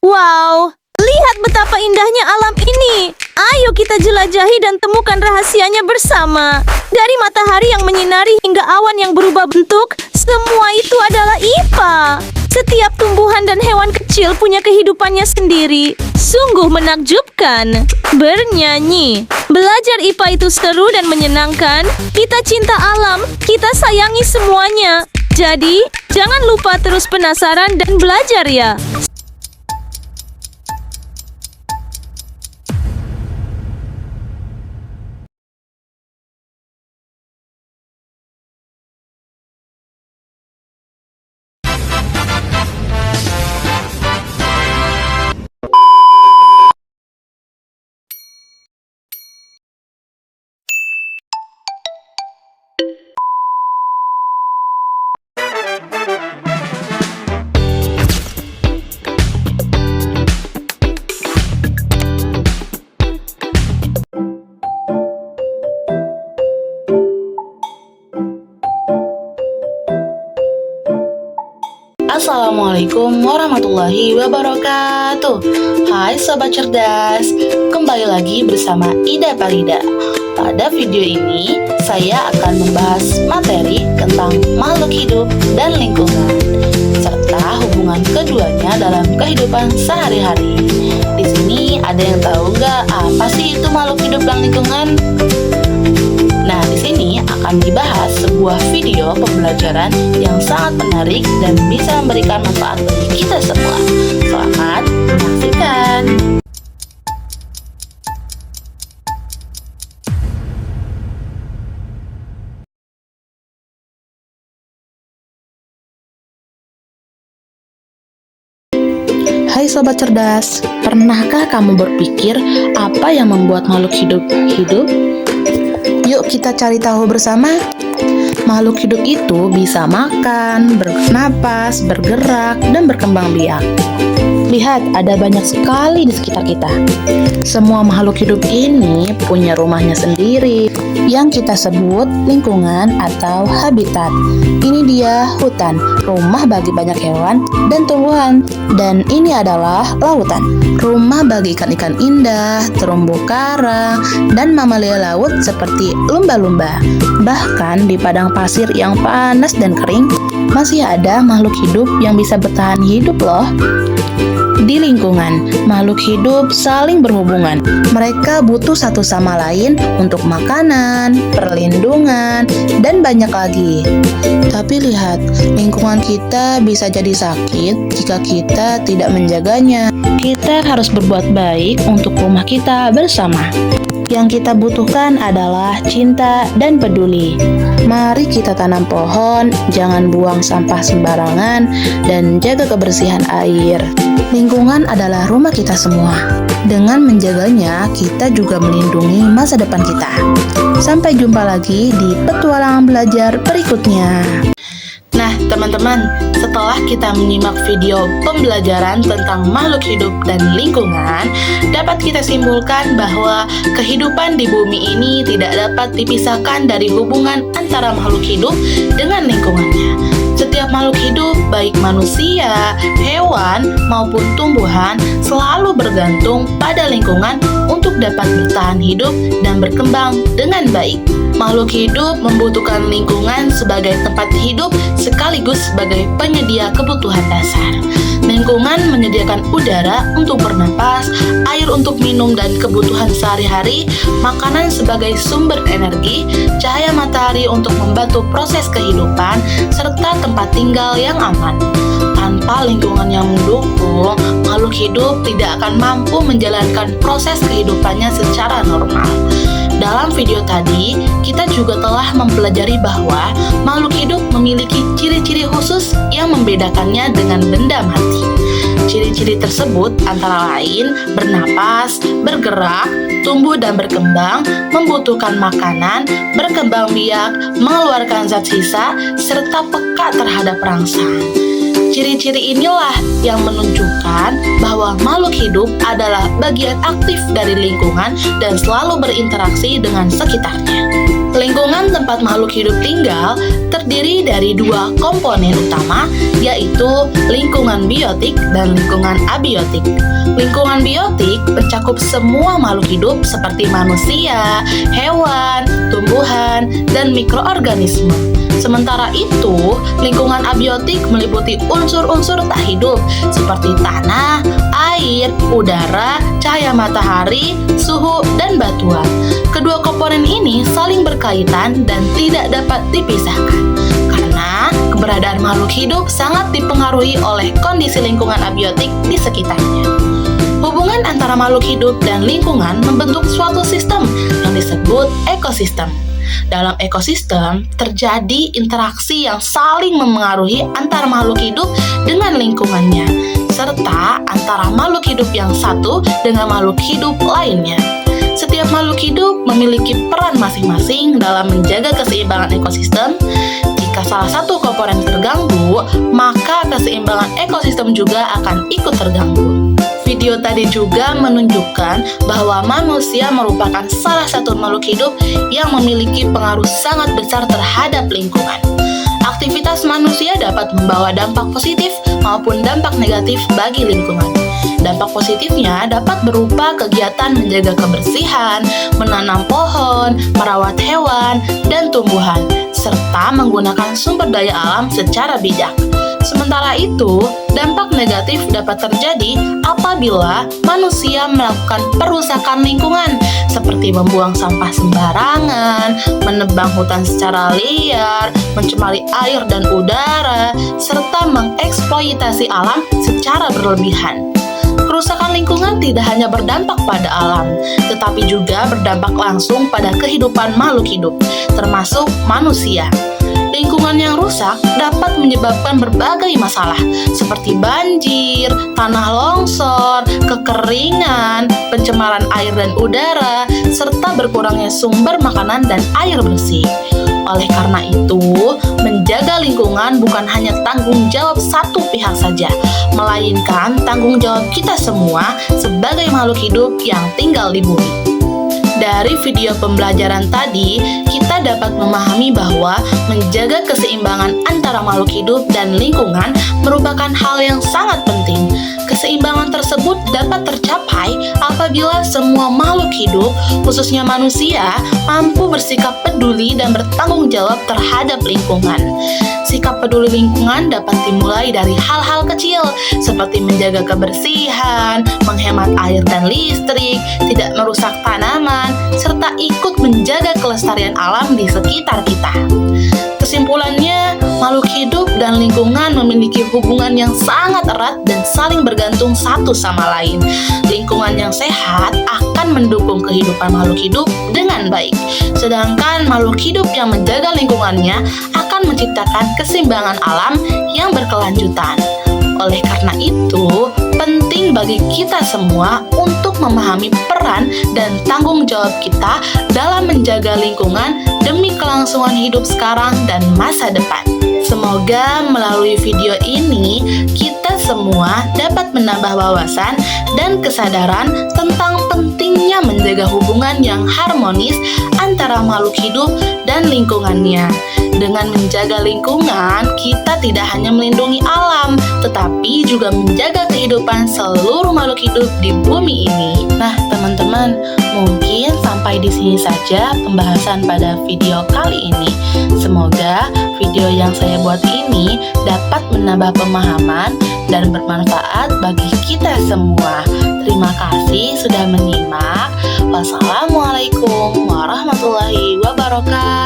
Wow, lihat betapa indahnya alam ini. Ayo kita jelajahi dan temukan rahasianya bersama. Dari matahari yang menyinari hingga awan yang berubah bentuk, semua itu adalah IPA. Setiap tumbuhan dan hewan kecil punya kehidupannya sendiri. Sungguh menakjubkan. Bernyanyi. Belajar IPA itu seru dan menyenangkan. Kita cinta alam, kita sayangi semuanya. Jadi, jangan lupa terus penasaran dan belajar ya. Assalamualaikum warahmatullahi wabarakatuh. Hai Sobat Cerdas, kembali lagi bersama Ida Parida. Pada video ini, saya akan membahas materi tentang makhluk hidup dan lingkungan, serta hubungan keduanya dalam kehidupan sehari-hari. Di sini ada yang tahu nggak apa sih itu makhluk hidup dan lingkungan? Nah, di sini akan dibahas sebuah video pembelajaran yang sangat menarik dan bisa memberikan manfaat bagi kita semua. Selamat menyaksikan. Hai Sobat Cerdas, pernahkah kamu berpikir apa yang membuat makhluk hidup hidup? Yuk kita cari tahu bersama. Makhluk hidup itu bisa makan, bernapas, bergerak, dan berkembang biak. Lihat, ada banyak sekali di sekitar kita. Semua makhluk hidup ini punya rumahnya sendiri, yang kita sebut lingkungan atau habitat. Ini dia hutan, rumah bagi banyak hewan dan tumbuhan. Dan ini adalah lautan, rumah bagi ikan-ikan indah, terumbu karang, dan mamalia laut seperti lumba-lumba. Bahkan di padang pasir yang panas dan kering, masih ada makhluk hidup yang bisa bertahan hidup loh. Di lingkungan, makhluk hidup saling berhubungan. Mereka butuh satu sama lain untuk makanan, perlindungan, dan banyak lagi. Tapi lihat, lingkungan kita bisa jadi sakit jika kita tidak menjaganya. Kita harus berbuat baik untuk rumah kita bersama. Yang kita butuhkan adalah cinta dan peduli. Mari kita tanam pohon, jangan buang sampah sembarangan, dan jaga kebersihan air. Lingkungan adalah rumah kita semua. Dengan menjaganya, kita juga melindungi masa depan kita. Sampai jumpa lagi di petualangan belajar berikutnya. Nah, teman-teman, setelah kita menyimak video pembelajaran tentang makhluk hidup dan lingkungan, dapat kita simpulkan bahwa kehidupan di bumi ini tidak dapat dipisahkan dari hubungan antara makhluk hidup dengan lingkungannya. Setiap makhluk hidup, baik manusia, hewan, maupun tumbuhan, selalu bergantung pada lingkungan untuk dapat bertahan hidup dan berkembang dengan baik. Makhluk hidup membutuhkan lingkungan sebagai tempat hidup sekaligus sebagai penyedia kebutuhan dasar. Lingkungan menyediakan udara untuk bernapas, air untuk minum dan kebutuhan sehari-hari, makanan sebagai sumber energi, cahaya matahari untuk membantu proses kehidupan, serta tempat tinggal yang aman. Tanpa lingkungan yang mendukung, makhluk hidup tidak akan mampu menjalankan proses kehidupannya secara normal. Dalam video tadi, kita juga telah mempelajari bahwa makhluk hidup memiliki ciri-ciri khusus yang membedakannya dengan benda mati. Ciri-ciri tersebut antara lain bernapas, bergerak, tumbuh dan berkembang, membutuhkan makanan, berkembang biak, mengeluarkan zat sisa, serta peka terhadap rangsang. Ciri-ciri inilah yang menunjukkan bahwa bahwa makhluk hidup adalah bagian aktif dari lingkungan dan selalu berinteraksi dengan sekitarnya. Lingkungan tempat makhluk hidup tinggal terdiri dari dua komponen utama, yaitu lingkungan biotik dan lingkungan abiotik. Lingkungan biotik mencakup semua makhluk hidup seperti manusia, hewan, tumbuhan, dan mikroorganisme. Sementara itu, lingkungan abiotik meliputi unsur-unsur tak hidup seperti tanah, air, udara, cahaya matahari, suhu, dan batuan. Kedua komponen ini saling berkaitan dan tidak dapat dipisahkan. Karena keberadaan makhluk hidup sangat dipengaruhi oleh kondisi lingkungan abiotik di sekitarnya. Hubungan antara makhluk hidup dan lingkungan membentuk suatu sistem yang disebut ekosistem. Dalam ekosistem, terjadi interaksi yang saling memengaruhi antara makhluk hidup dengan lingkungannya, serta antara makhluk hidup yang satu dengan makhluk hidup lainnya. Setiap makhluk hidup memiliki peran masing-masing dalam menjaga keseimbangan ekosistem. Jika salah satu komponen terganggu, maka keseimbangan ekosistem juga akan ikut terganggu. Video tadi juga menunjukkan bahwa manusia merupakan salah satu makhluk hidup yang memiliki pengaruh sangat besar terhadap lingkungan. Aktivitas manusia dapat membawa dampak positif maupun dampak negatif bagi lingkungan. Dampak positifnya dapat berupa kegiatan menjaga kebersihan, menanam pohon, merawat hewan, dan tumbuhan, serta menggunakan sumber daya alam secara bijak. Sementara itu, dampak negatif dapat terjadi apabila manusia melakukan perusakan lingkungan, seperti membuang sampah sembarangan, menebang hutan secara liar, mencemari air dan udara, serta mengeksploitasi alam secara berlebihan. Kerusakan lingkungan tidak hanya berdampak pada alam, tetapi juga berdampak langsung pada kehidupan makhluk hidup, termasuk manusia. Lingkungan yang rusak dapat menyebabkan berbagai masalah seperti banjir, tanah longsor, kekeringan, pencemaran air dan udara, serta berkurangnya sumber makanan dan air bersih. Oleh karena itu, menjaga lingkungan bukan hanya tanggung jawab satu pihak saja, melainkan tanggung jawab kita semua sebagai makhluk hidup yang tinggal di bumi. Dari video pembelajaran tadi, kita dapat memahami bahwa menjaga keseimbangan antara makhluk hidup dan lingkungan merupakan hal yang sangat penting. Keseimbangan tersebut dapat tercapai apabila semua makhluk hidup, khususnya manusia, mampu bersikap peduli dan bertanggung jawab terhadap lingkungan. Sikap peduli lingkungan dapat dimulai dari hal-hal kecil, seperti menjaga kebersihan, menghemat air dan listrik, tidak merusak tanaman, serta ikut menjaga kelestarian alam di sekitar kita. Kesimpulannya, makhluk hidup dan lingkungan memiliki hubungan yang sangat erat dan saling bergantung satu sama lain. Lingkungan yang sehat akan mendukung kehidupan makhluk hidup dengan baik, sedangkan makhluk hidup yang menjaga lingkungannya akan menciptakan keseimbangan alam yang berkelanjutan. Oleh karena itu, penting bagi kita semua untuk memahami peran dan tanggung jawab kita dalam menjaga lingkungan demi kelangsungan hidup sekarang dan masa depan. Semoga melalui video ini kita semua dapat menambah wawasan dan kesadaran tentang pentingnya menjaga hubungan yang harmonis antara makhluk hidup dan lingkungannya. Dengan menjaga lingkungan, kita tidak hanya melindungi alam, tetapi juga menjaga kehidupan seluruh makhluk hidup di bumi ini. Nah, teman-teman, mungkin sampai di sini saja pembahasan pada video kali ini. Semoga video yang saya buat ini dapat menambah pemahaman dan bermanfaat bagi kita semua. Terima kasih sudah menyimak. Wassalamualaikum warahmatullahi wabarakatuh.